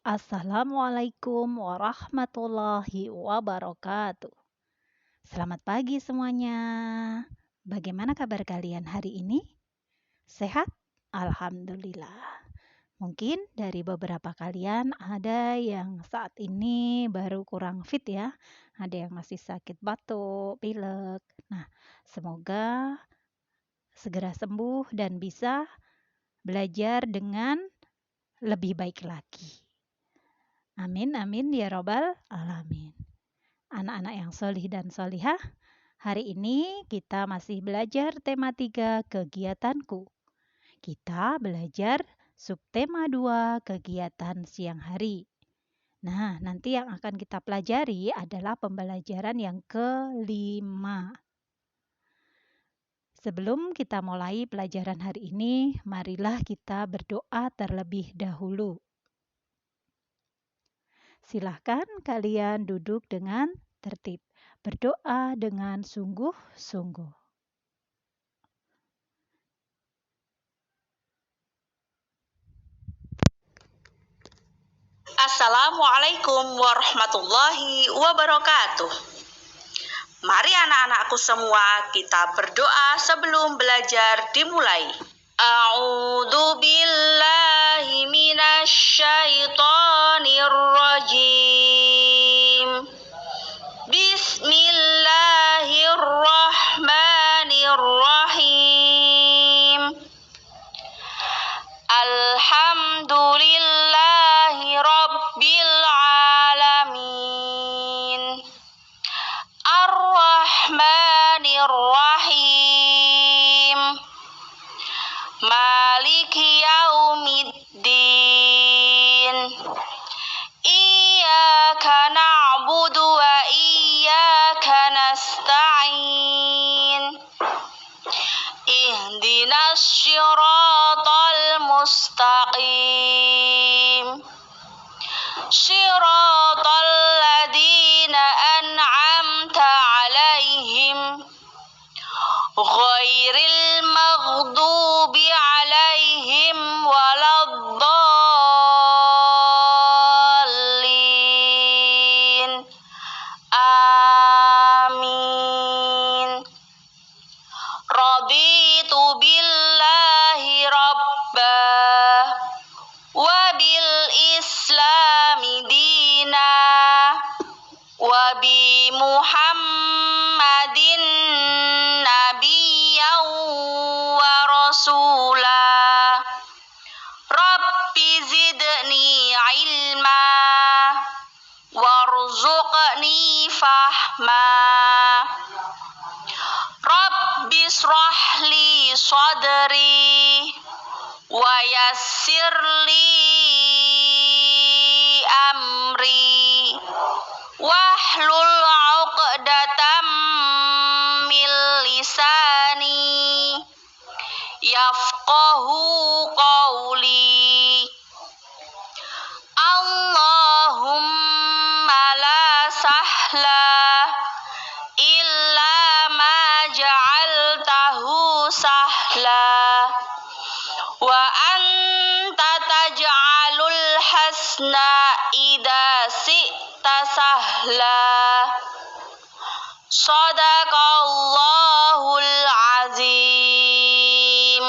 Assalamualaikum warahmatullahi wabarakatuh. Selamat pagi semuanya. Bagaimana kabar kalian hari ini? Sehat? Alhamdulillah. Mungkin dari beberapa kalian ada yang saat ini baru kurang fit ya. Ada yang masih sakit batuk, pilek. Nah, semoga segera sembuh dan bisa belajar dengan lebih baik lagi. Amin, amin ya robbal alamin. Anak-anak yang solih dan solihah, hari ini kita masih belajar tema 3 kegiatanku. Kita belajar subtema 2 kegiatan siang hari. Nah, nanti yang akan kita pelajari adalah pembelajaran yang kelima. Sebelum kita mulai pelajaran hari ini, marilah kita berdoa terlebih dahulu. Silahkan kalian duduk dengan tertib. Berdoa dengan sungguh-sungguh. Assalamualaikum warahmatullahi wabarakatuh. Mari anak-anakku semua kita berdoa sebelum belajar dimulai. A'udzu billahi minasyaitonir rajim. Bismillahirrahmanirrahim. Alhamdulillahi rabbil alamin. Ar-Rahmanir-Rahim. Maliki yaumiddin. Iyyaka na'budu wa iyyaka nasta'in. Ihdinas syiratal mustaqim. Syiratal ladzina an'amta 'alaihim ghairil maghdubi 'alaihim waladdallin. Amin. Raditu billahi rabba wa bil islami dina wa bi Muhammadin nabiyyan wa rasula. Rabbi zidni ilma warzuqni fahma. Rabbi shrah li sadri wa yassir li amri wahlul 'uqdatam min lisani yafqahu qawli. Allahumma la sahla illa ma ja'altahu sahla wa anta taj'alul hasna idza syi'ta sahla. Shadaqallahul azim.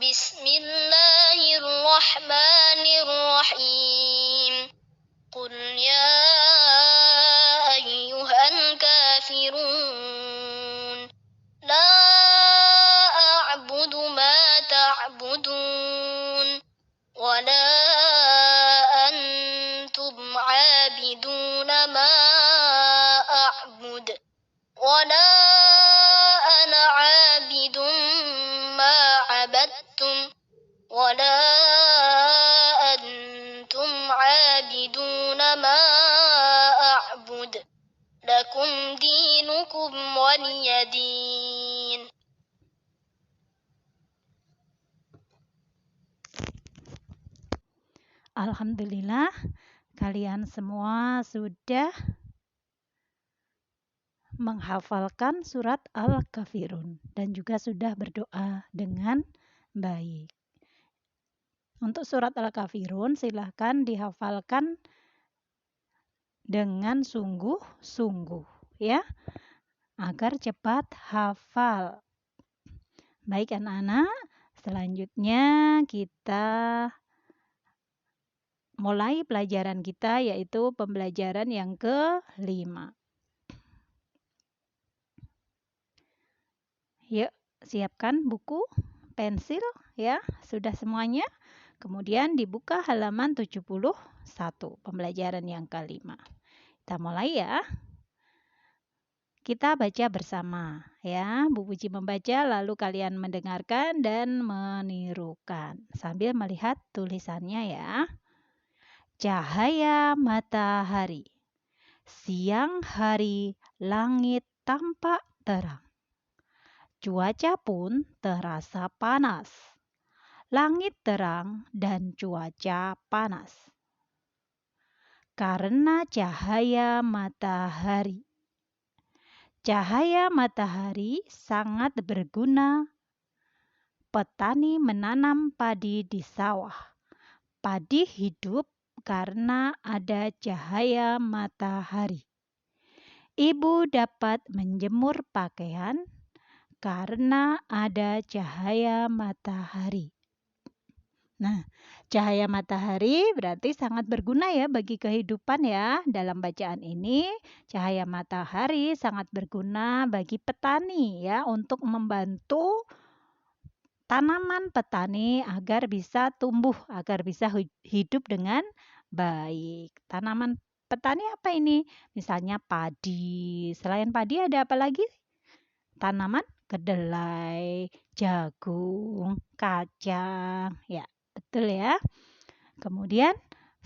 Bismillahirrahmanirrahim. Qul ya ayyuhal kafirun la a'budu ma ta'budun wa la antum 'abiduna ma a'bud wa la ana 'abidun ma 'abadtum wa la antum 'abiduna ma a'bud. Lakum dinukum waliyadin. Alhamdulillah, kalian semua sudah menghafalkan surat Al-Kafirun dan juga sudah berdoa dengan baik. Untuk surat Al-Kafirun silahkan dihafalkan dengan sungguh-sungguh ya, agar cepat hafal. Baik anak-anak, selanjutnya kita mulai pelajaran kita, yaitu pembelajaran yang ke-5. Yuk, siapkan buku, pensil ya, sudah semuanya. Kemudian dibuka halaman 71, pembelajaran yang ke-5. Kita mulai ya. Kita baca bersama ya. Bu Puji membaca, lalu kalian mendengarkan dan menirukan sambil melihat tulisannya ya. Cahaya matahari. Siang hari langit tampak terang. Cuaca pun terasa panas. Langit terang dan cuaca panas. Karena cahaya matahari. Cahaya matahari sangat berguna. Petani menanam padi di sawah. Padi hidup karena ada cahaya matahari. Ibu dapat menjemur pakaian karena ada cahaya matahari. Nah, cahaya matahari berarti sangat berguna ya bagi kehidupan ya. Dalam bacaan ini, cahaya matahari sangat berguna bagi petani ya untuk membantu tanaman petani agar bisa tumbuh, agar bisa hidup dengan baik. Tanaman petani apa ini? Misalnya padi. Selain padi ada apa lagi? Tanaman kedelai, jagung, kacang. Ya, betul ya. Kemudian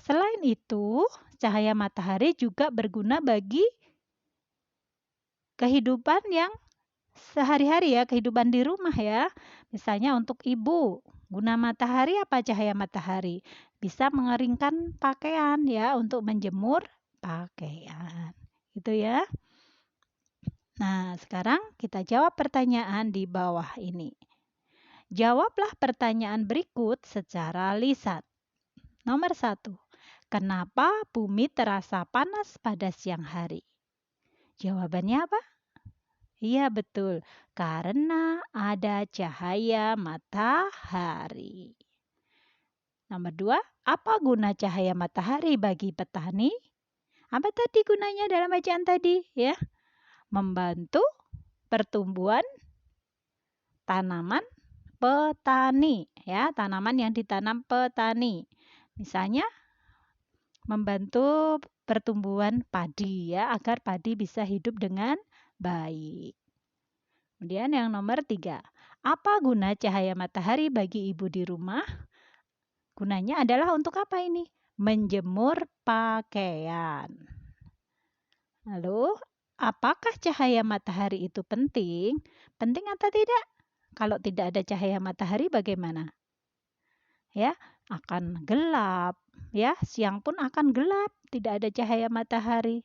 selain itu, cahaya matahari juga berguna bagi kehidupan yang sehari-hari ya, kehidupan di rumah ya. Misalnya untuk ibu, guna matahari apa cahaya matahari? Bisa mengeringkan pakaian ya, untuk menjemur pakaian. Gitu ya. Nah, sekarang kita jawab pertanyaan di bawah ini. Jawablah pertanyaan berikut secara lisan. Nomor 1. Kenapa bumi terasa panas pada siang hari? Jawabannya apa? Iya betul, karena ada cahaya matahari. Nomor 2, apa guna cahaya matahari bagi petani? Apa tadi gunanya dalam bacaan tadi? Ya, membantu pertumbuhan tanaman petani. Ya, tanaman yang ditanam petani. Misalnya, membantu pertumbuhan padi ya, agar padi bisa hidup dengan baik. Kemudian yang nomor 3, apa guna cahaya matahari bagi ibu di rumah? Gunanya adalah untuk apa ini? Menjemur pakaian. Lalu, apakah cahaya matahari itu penting? Penting atau tidak? Kalau tidak ada cahaya matahari bagaimana? Ya, akan gelap. Ya, siang pun akan gelap, tidak ada cahaya matahari.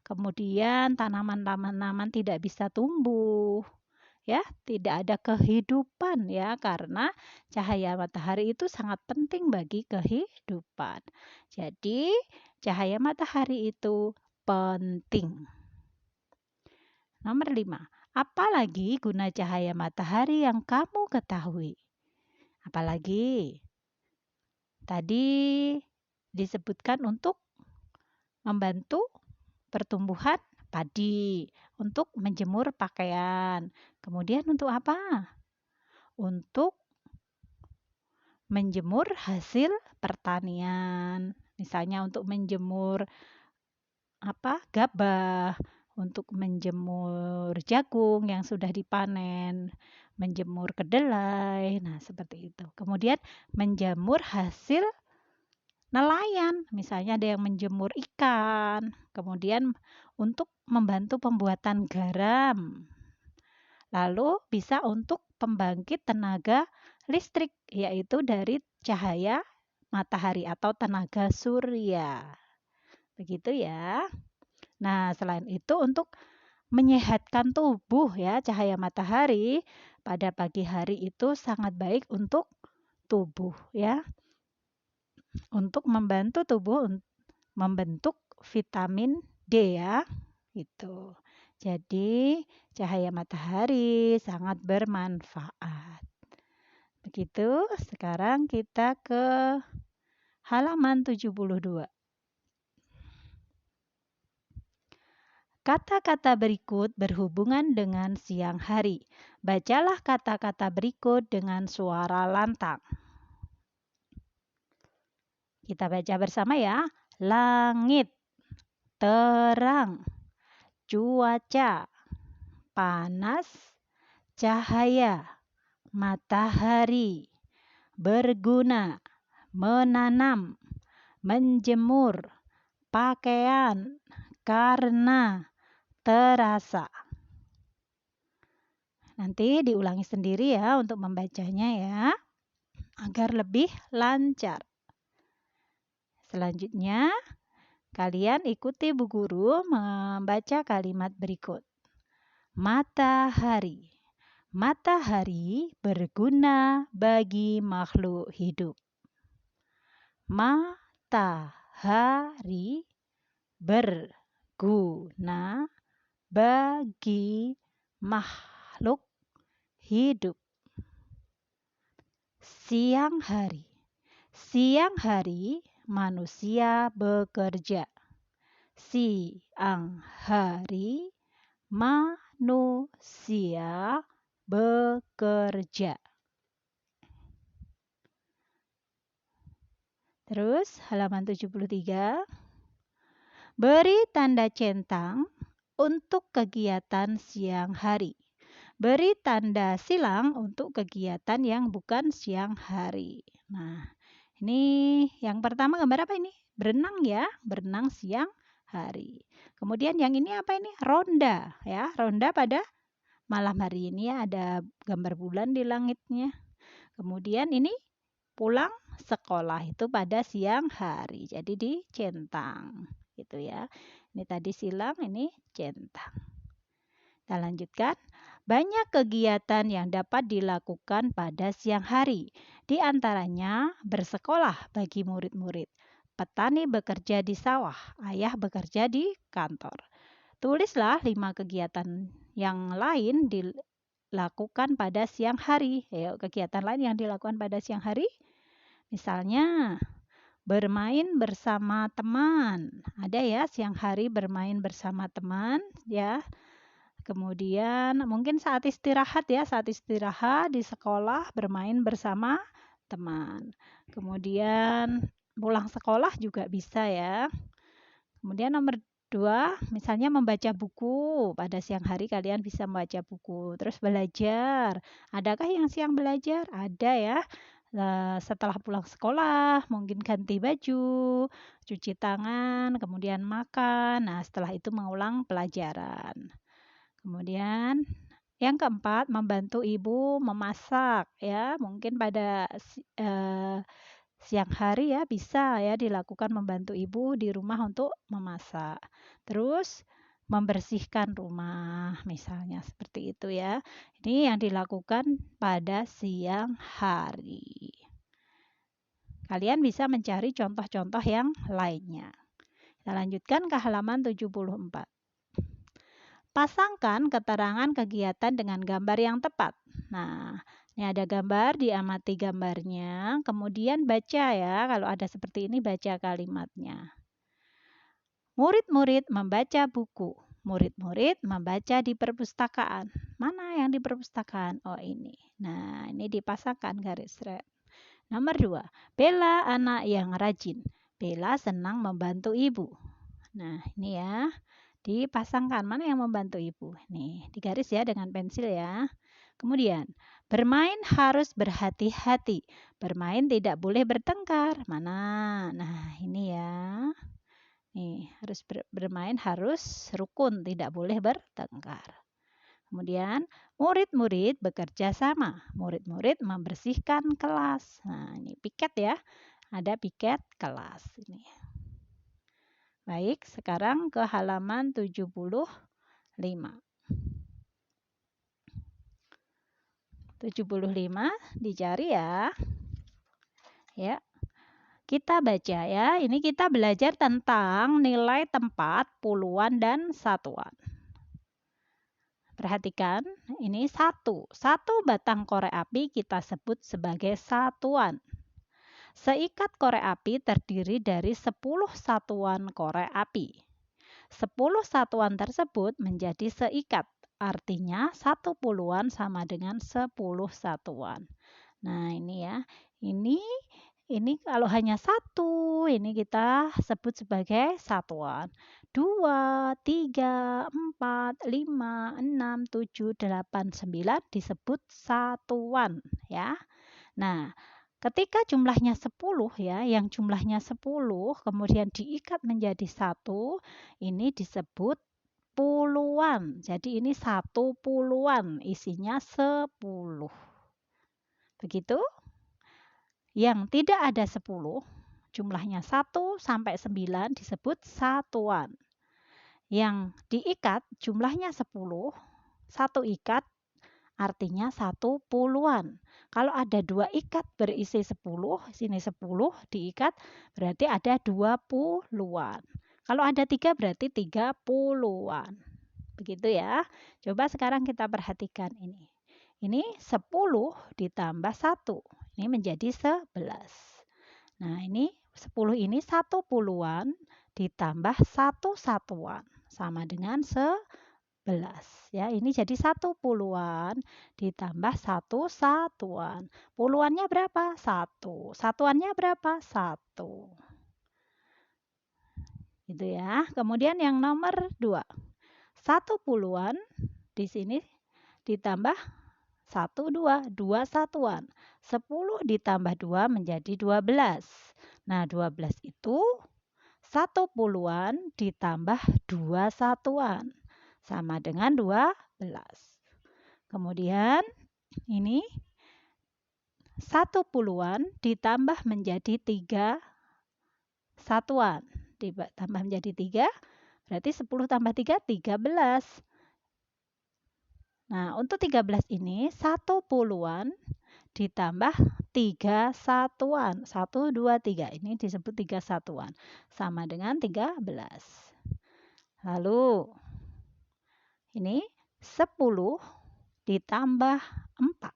Kemudian tanaman-tanaman tidak bisa tumbuh. Ya, tidak ada kehidupan ya, karena cahaya matahari itu sangat penting bagi kehidupan. Jadi, cahaya matahari itu penting. Nomor 5. Apalagi guna cahaya matahari yang kamu ketahui? Apalagi? Tadi disebutkan untuk membantu pertumbuhan padi, untuk menjemur pakaian. Kemudian untuk apa? Untuk menjemur hasil pertanian. Misalnya untuk menjemur gabah, untuk menjemur jagung yang sudah dipanen, menjemur kedelai. Nah, seperti itu. Kemudian menjemur hasil nelayan, misalnya ada yang menjemur ikan, kemudian untuk membantu pembuatan garam. Lalu bisa untuk pembangkit tenaga listrik, yaitu dari cahaya matahari atau tenaga surya. Begitu ya. Nah, selain itu untuk menyehatkan tubuh ya. Cahaya matahari pada pagi hari itu sangat baik untuk tubuh ya. Untuk membantu tubuh membentuk vitamin D ya. Gitu. Jadi, cahaya matahari sangat bermanfaat. Begitu, sekarang kita ke halaman 72. Kata-kata berikut berhubungan dengan siang hari. Bacalah kata-kata berikut dengan suara lantang. Kita baca bersama ya. Langit, terang, cuaca, panas, cahaya, matahari, berguna, menanam, menjemur, pakaian, karena, terasa. Nanti diulangi sendiri ya untuk membacanya ya, agar lebih lancar. Selanjutnya, kalian ikuti Bu Guru membaca kalimat berikut. Matahari. Matahari berguna bagi makhluk hidup. Matahari berguna bagi makhluk hidup. Siang hari. Siang hari manusia bekerja. Siang hari manusia bekerja. Terus halaman 73. Beri tanda centang untuk kegiatan siang hari. Beri tanda silang untuk kegiatan yang bukan siang hari. Nah, ini yang pertama gambar apa ini? Berenang ya, berenang siang hari. Kemudian yang ini apa ini? Ronda ya, ronda pada malam hari. Ini ya, ada gambar bulan di langitnya. Kemudian ini pulang sekolah itu pada siang hari. Jadi dicentang gitu ya. Ini tadi silang, ini centang. Kita lanjutkan. Banyak kegiatan yang dapat dilakukan pada siang hari. Di antaranya bersekolah bagi murid-murid. Petani bekerja di sawah, ayah bekerja di kantor. Tulislah 5 kegiatan yang lain dilakukan pada siang hari. Ayo, kegiatan lain yang dilakukan pada siang hari. Misalnya, bermain bersama teman. Ada ya siang hari bermain bersama teman ya. Kemudian mungkin saat istirahat ya, saat istirahat di sekolah bermain bersama teman. Kemudian pulang sekolah juga bisa ya. Kemudian nomor 2, misalnya membaca buku. Pada siang hari kalian bisa membaca buku. Terus belajar. Adakah yang siang belajar? Ada ya. Setelah pulang sekolah, mungkin ganti baju, cuci tangan, kemudian makan. Nah, setelah itu mengulang pelajaran. Kemudian yang keempat, membantu ibu memasak ya. Mungkin pada siang hari ya bisa ya dilakukan membantu ibu di rumah untuk memasak. Terus membersihkan rumah misalnya seperti itu ya. Ini yang dilakukan pada siang hari. Kalian bisa mencari contoh-contoh yang lainnya. Kita lanjutkan ke halaman 74. Pasangkan keterangan kegiatan dengan gambar yang tepat. Nah, ini ada gambar, diamati gambarnya, kemudian baca ya. Kalau ada seperti ini, baca kalimatnya. Murid-murid membaca buku. Murid-murid membaca di perpustakaan. Mana yang di perpustakaan? Oh, ini. Nah, ini dipasangkan garis red. Nomor 2. Bella anak yang rajin. Bella senang membantu ibu. Nah, ini ya. Dipasangkan mana yang membantu ibu. Nih, digaris ya dengan pensil ya. Kemudian, bermain harus berhati-hati. Bermain tidak boleh bertengkar. Mana? Nah, ini ya. Nih, harus bermain harus rukun, tidak boleh bertengkar. Kemudian, murid-murid bekerja sama. Murid-murid membersihkan kelas. Nah, ini piket ya. Ada piket kelas ini. Baik, sekarang ke halaman 75. 75 dicari ya. Ya. Kita baca ya. Ini kita belajar tentang nilai tempat, puluhan dan satuan. Perhatikan, ini satu. Satu batang korek api kita sebut sebagai satuan. Seikat korek api terdiri dari 10 satuan korek api. 10 satuan tersebut menjadi seikat. Artinya 1 puluhan sama dengan 10 satuan. Nah, ini ya. Ini kalau hanya satu, ini kita sebut sebagai satuan. 2, 3, 4, 5, 6, 7, 8, 9 disebut satuan ya. Nah, ketika jumlahnya 10 ya, yang jumlahnya 10 kemudian diikat menjadi 1, ini disebut puluhan. Jadi ini 1 puluhan, isinya 10. Begitu? Yang tidak ada 10, jumlahnya 1 sampai 9 disebut satuan. Yang diikat jumlahnya 10, satu ikat artinya 1 puluhan. Kalau ada 2 ikat berisi 10, sini 10 diikat berarti ada 20-an. Kalau ada 3 berarti 30-an. Begitu ya. Coba sekarang kita perhatikan ini. Ini 10 ditambah 1. Ini menjadi 11. Nah, ini 10 ini 1 puluhan ditambah 1 satuan. Sama dengan 11. Ya, ini jadi 1 puluhan ditambah 1 satuan. Puluhannya berapa? 1. Satuannya berapa? 1. Gitu ya. Kemudian yang nomor 2. 1 puluhan di sini ditambah 1, 2 satuan. 10 ditambah 2 menjadi 12. Nah, 12 itu 1 puluhan ditambah 2 satuan. Sama dengan 12. Kemudian ini 1 puluhan ditambah menjadi 3 satuan. Ditambah menjadi 3, berarti 10 tambah 3, 13. Nah, untuk 13 ini 1 puluhan ditambah 3 satuan. 1, 2, 3. Ini disebut 3 satuan. Sama dengan 13. Lalu, ini 10 ditambah 4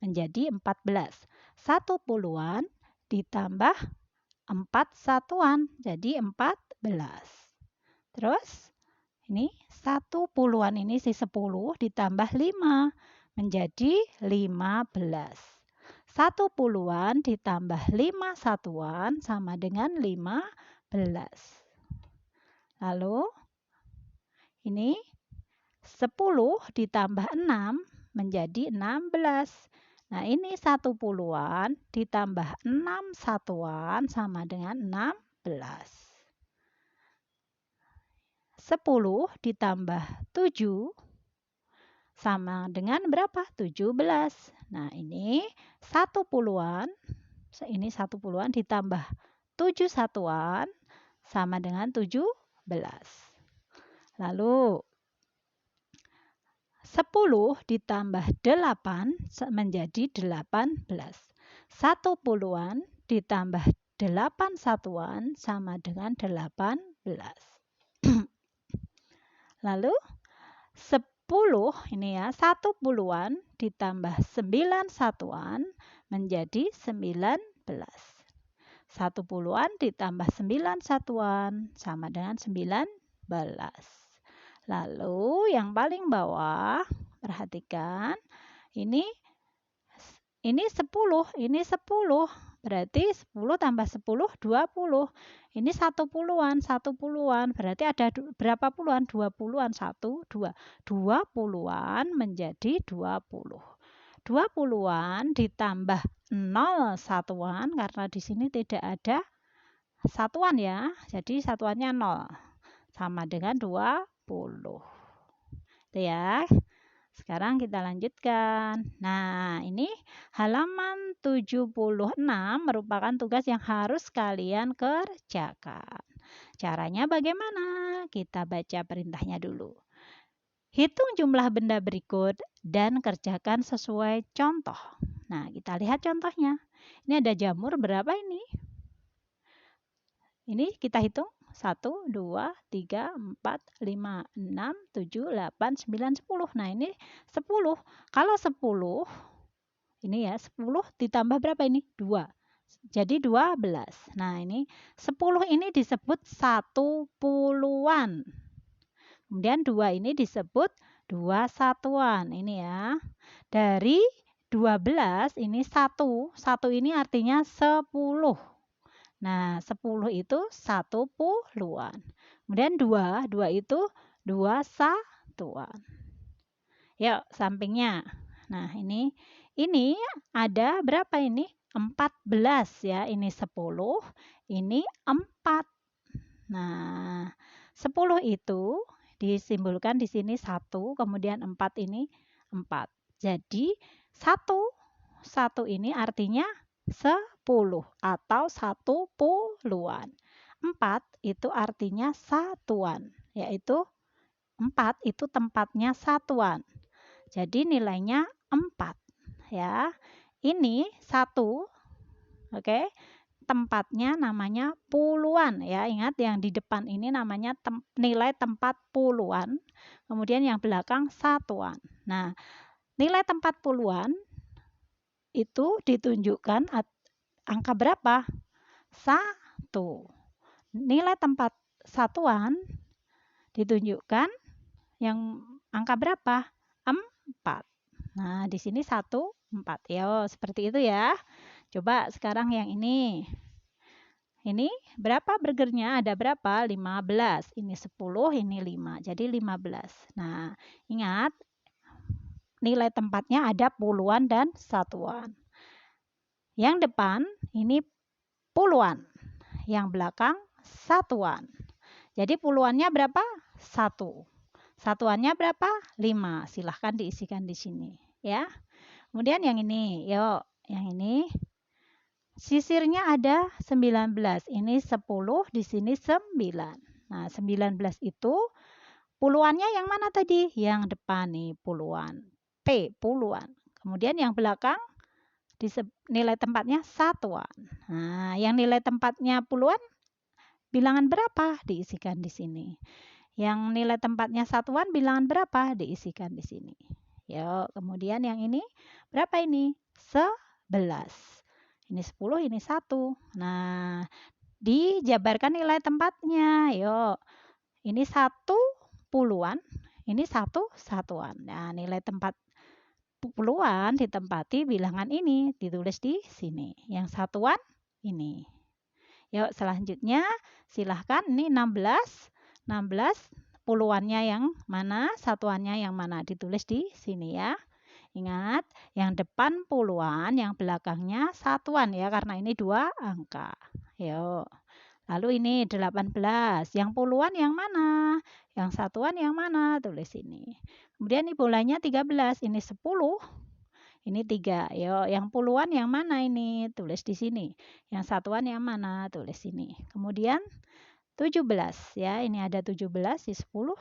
menjadi 14. 1 puluhan ditambah 4 satuan. Jadi 14. Terus, ini 1 puluhan ini si 10 ditambah 5 menjadi 15. 1 puluhan ditambah 5 satuan sama dengan 15. Lalu ini 10 ditambah 6 menjadi 16. Nah, ini 1 puluhan ditambah 6 satuan sama dengan 16. 10 ditambah 7 sama dengan berapa? 17. Nah, ini 1 puluhan. Ini 1 puluhan ditambah 7 satuan sama dengan 17. Lalu 10 ditambah 8 menjadi 18. 1 puluhan ditambah 8 satuan sama dengan 18. Lalu 10 ini ya, 1 puluhan ditambah 9 satuan menjadi 19. 1 puluhan ditambah 9 satuan sama dengan 19. Lalu yang paling bawah, perhatikan, ini 10, ini 10. Berarti 10 tambah 10, 20. Ini 1 puluhan, 1 puluhan. Berarti ada berapa puluhan? 2 puluhan. 1, 2. 2 puluhan menjadi 20. 2 puluhan ditambah 0 satuan, karena di sini tidak ada satuan ya. Jadi satuannya 0. Sama dengan 20. Itu ya. Sekarang kita lanjutkan. Nah, ini halaman 76 merupakan tugas yang harus kalian kerjakan. Caranya bagaimana? Kita baca perintahnya dulu. Hitung jumlah benda berikut dan kerjakan sesuai contoh. Nah, kita lihat contohnya. Ini ada jamur berapa ini? Ini kita hitung 1, 2, 3, 4, 5, 6, 7, 8, 9, 10. Nah, ini 10. Kalau 10, ini ya 10 ditambah berapa ini? 2. Jadi 12. Nah, ini 10 ini disebut 1 puluhan. Kemudian 2 ini disebut 2 satuan. Ini ya. Dari 12 ini 1. 1 ini artinya 10. Nah, 10 itu 1 puluhan. Kemudian 2 itu 2 satuan. Yuk, sampingnya. Nah, ini ada berapa ini? 14 ya. Ini 10, ini 4. Nah, 10 itu disimbolkan di sini 1, kemudian 4 ini 4. Jadi 1 ini artinya 10 atau 1 puluhan. 4 itu artinya satuan, yaitu 4 itu tempatnya satuan. Jadi nilainya 4 ya. Ini 1, oke. Tempatnya namanya puluhan ya. Ingat yang di depan ini namanya nilai tempat puluhan. Kemudian yang belakang satuan. Nah, nilai tempat puluhan itu ditunjukkan angka berapa? 1. Nilai tempat satuan ditunjukkan yang angka berapa? 4. Nah, di sini 1, 4. Yo, seperti itu ya. Coba sekarang yang ini. Ini berapa burgernya? Ada berapa? 15. Ini 10, ini 5. Jadi 15. Nah, ingat nilai tempatnya ada puluhan dan satuan. Yang depan ini puluhan. Yang belakang satuan. Jadi puluhannya berapa? 1. Satuannya berapa? 5. Silahkan diisikan di sini ya. Kemudian yang ini, yuk, yang ini sisirnya ada 19. Ini 10, di sini 9. Nah, 19 itu puluhannya yang mana tadi? Yang depan nih, puluhan. P, puluhan. Kemudian yang belakang nilai tempatnya satuan. Nah, yang nilai tempatnya puluhan bilangan berapa? Diisikan di sini. Yang nilai tempatnya satuan bilangan berapa? Diisikan di sini. Yuk, kemudian yang ini berapa ini? 11. Ini 10, ini 1. Nah, dijabarkan nilai tempatnya. Yuk, ini 1 puluhan, ini 1 satuan. Nah, nilai tempat puluhan ditempati bilangan ini, ditulis di sini. Yang satuan ini. Yuk, selanjutnya silahkan ini 16. 16 puluhannya yang mana, satuannya yang mana, ditulis di sini ya. Ingat, yang depan puluhan, yang belakangnya satuan ya, karena ini 2 angka. Yuk. Lalu ini 18. Yang puluhan yang mana? Yang satuan yang mana? Tulis ini. Kemudian ini bolanya 13. Ini 10. Ini 3. Yuk, yang puluhan yang mana ini? Tulis di sini. Yang satuan yang mana? Tulis ini. Kemudian 17 ya. Ini ada 17 di 10.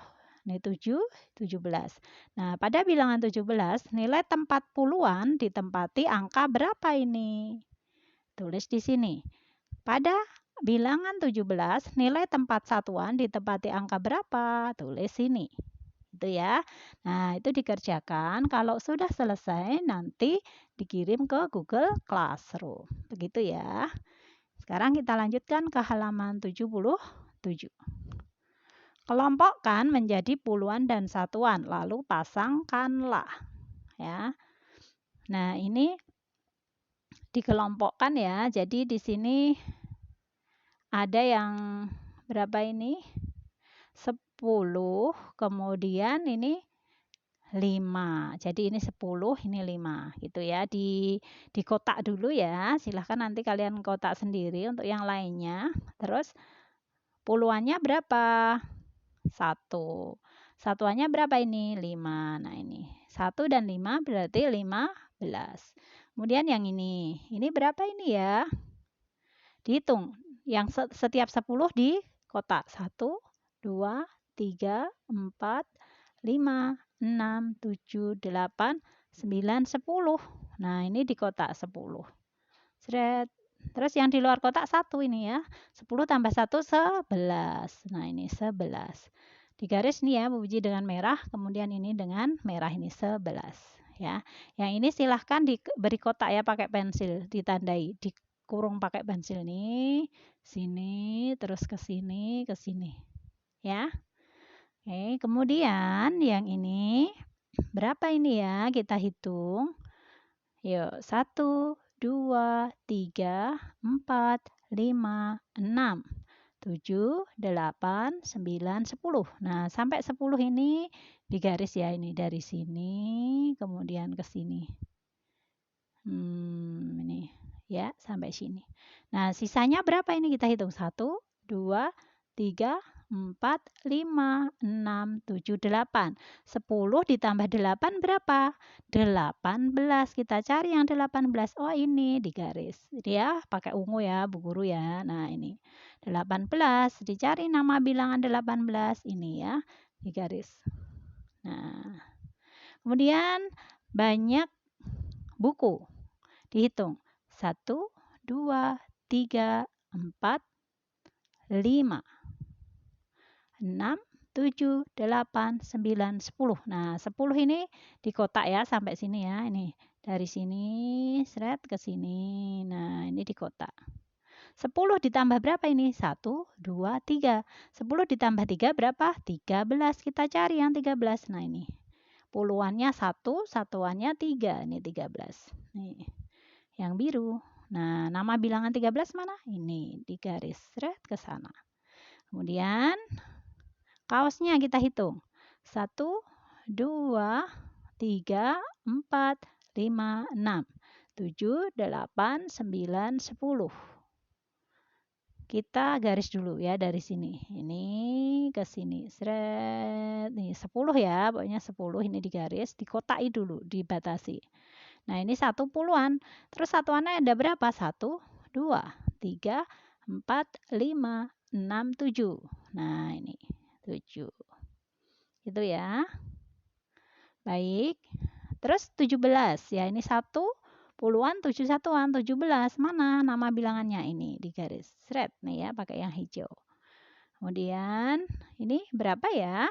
Ini 7, 17. Nah, pada bilangan 17, nilai tempat puluhan ditempati angka berapa ini? Tulis di sini. Pada bilangan 17, nilai tempat satuan ditempati angka berapa? Tulis sini. Itu ya. Nah, itu dikerjakan. Kalau sudah selesai, nanti dikirim ke Google Classroom. Begitu ya. Sekarang kita lanjutkan ke halaman 77. Kelompokkan menjadi puluhan dan satuan, lalu pasangkanlah. Ya. Nah, ini dikelompokkan ya. Jadi di sini ada yang berapa ini? 10, kemudian ini 5. Jadi ini 10, ini 5 gitu ya. Di kotak dulu ya. Silahkan nanti kalian kotak sendiri untuk yang lainnya. Terus puluhannya berapa? 1. Satuannya berapa ini? 5. Nah, ini 1 dan 5 berarti 15. Kemudian yang ini berapa ini ya? Dihitung. Yang setiap 10 di kotak. 1, 2, 3, 4, 5, 6, 7, 8, 9, 10. Nah, ini di kotak 10. Seret. Terus yang di luar kotak 1 ini ya. 10 tambah 1, 11. Nah, ini 11. Di garis nih ya, Bu Puji dengan merah, kemudian ini dengan merah, ini 11. Ya. Yang ini silahkan diberi kotak ya pakai pensil, ditandai, dikurung pakai pensil nih. Sini, terus ke sini, ke sini. Ya. Oke, kemudian yang ini berapa ini ya? Kita hitung. Yuk, 1, 2, 3, 4, 5, 6, 7, 8, 9, 10. Nah, sampai 10 ini di garis ya, ini dari sini kemudian ke sini. Ini ya, sampai sini. Nah, sisanya berapa ini kita hitung? 1, 2, 3, 4, 5, 6, 7, 8. 10 ditambah 8 berapa? 18. Kita cari yang 18. Oh, ini di garis. Dia pakai ungu ya, Bu Guru ya. Nah, ini 18. Dicari nama bilangan 18 ini ya, di garis. Nah, kemudian banyak buku. Dihitung. 1, 2, 3, 4, 5, 6, 7, 8, 9, 10. Nah, 10 ini di kotak ya sampai sini ya. Ini dari sini seret ke sini. Nah, ini di kotak. 10 ditambah berapa ini? 1, 2, 3. 10 ditambah 3 berapa? 13. Kita cari yang 13. Nah, ini. Puluhannya 1, satuannya 3. Ini 13. Nih. Yang biru. Nah, nama bilangan 13 mana? Ini di garis seret ke sana. Kemudian kaosnya kita hitung. 1, 2, 3, 4, 5, 6, 7, 8, 9, 10. Kita garis dulu ya dari sini. Ini ke sini. Seret. Nih 10 ya, pokoknya 10 ini digaris, dikotai dulu, dibatasi. Nah, ini 1 puluhan. Terus satuannya ada berapa? 1, 2, 3, 4, 5, 6, 7. Nah, ini 7. Itu ya. Baik. Terus 17. Ya, ini 1 puluhan, 7 satuan, 17. Mana nama bilangannya? Ini di garis. Seret nih ya, pakai yang hijau. Kemudian ini berapa ya?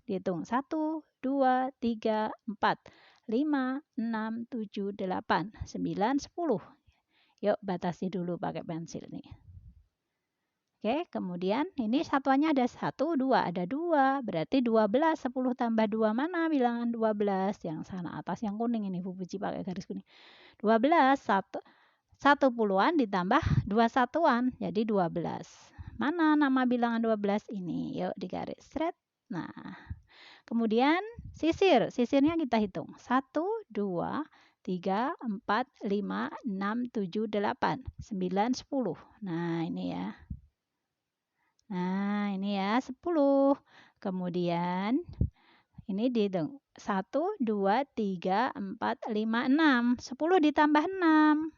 Dihitung. 1, 2, 3, 4, 5, 6, 7, 8, 9, 10. Yuk batasi dulu pakai pensil nih. Oke, kemudian ini satuannya ada 1, 2. Ada 2, berarti 12. 10 tambah 2 mana bilangan 12? Yang sana atas yang kuning ini, Bu Puji pakai garis kuning. 12, 1 puluhan ditambah 2 satuan, jadi 12. Mana nama bilangan 12 ini? Yuk digaris. Seret. Nah, kemudian sisir. Sisirnya kita hitung. 1, 2, 3, 4, 5, 6, 7, 8, 9, 10. Nah, ini ya. Nah, ini ya 10. Kemudian ini dihitung. 1, 2, 3, 4, 5, 6. 10 ditambah 6.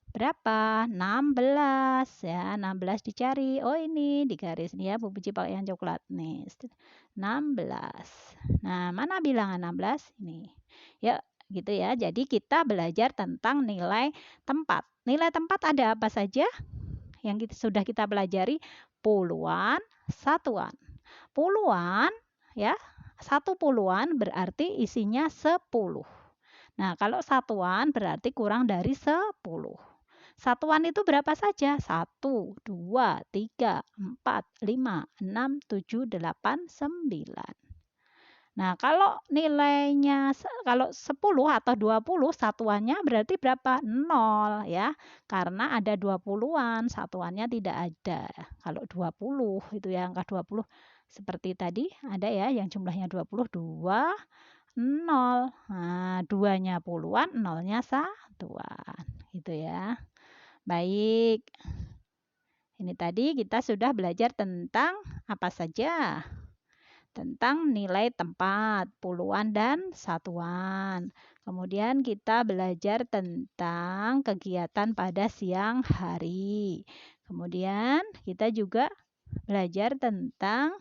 Berapa? 16 ya, 16 dicari. Oh, ini di garis nih ya, Bu Puji pakai yang coklat nih. 16. Nah, mana bilangan 16? Ini. Ya, gitu ya. Jadi kita belajar tentang nilai tempat. Nilai tempat ada apa saja? Yang sudah kita pelajari, puluhan, satuan. Puluhan ya, 1 puluhan berarti isinya 10. Nah, kalau satuan berarti kurang dari 10. Satuan itu berapa saja? 1, 2, 3, 4, 5, 6, 7, 8, 9. Nah, kalau nilainya kalau 10 atau 20 satuannya berarti berapa? 0 ya. Karena ada 20-an, satuannya tidak ada. Kalau 20 itu ya, angka 20 seperti tadi ada ya yang jumlahnya 20, 2, 0. Nah, 2-nya puluhan, 0-nya satuan. Gitu ya. Baik. Ini tadi kita sudah belajar tentang apa saja? Tentang nilai tempat, puluhan dan satuan. Kemudian kita belajar tentang kegiatan pada siang hari. Kemudian kita juga belajar tentang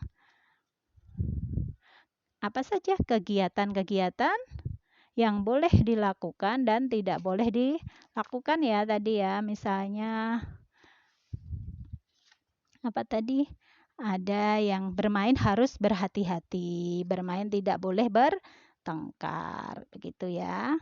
Apa saja kegiatan-kegiatan yang boleh dilakukan dan tidak boleh dilakukan ya tadi ya. Misalnya apa tadi? Ada yang bermain harus berhati-hati, bermain tidak boleh bertengkar, begitu ya.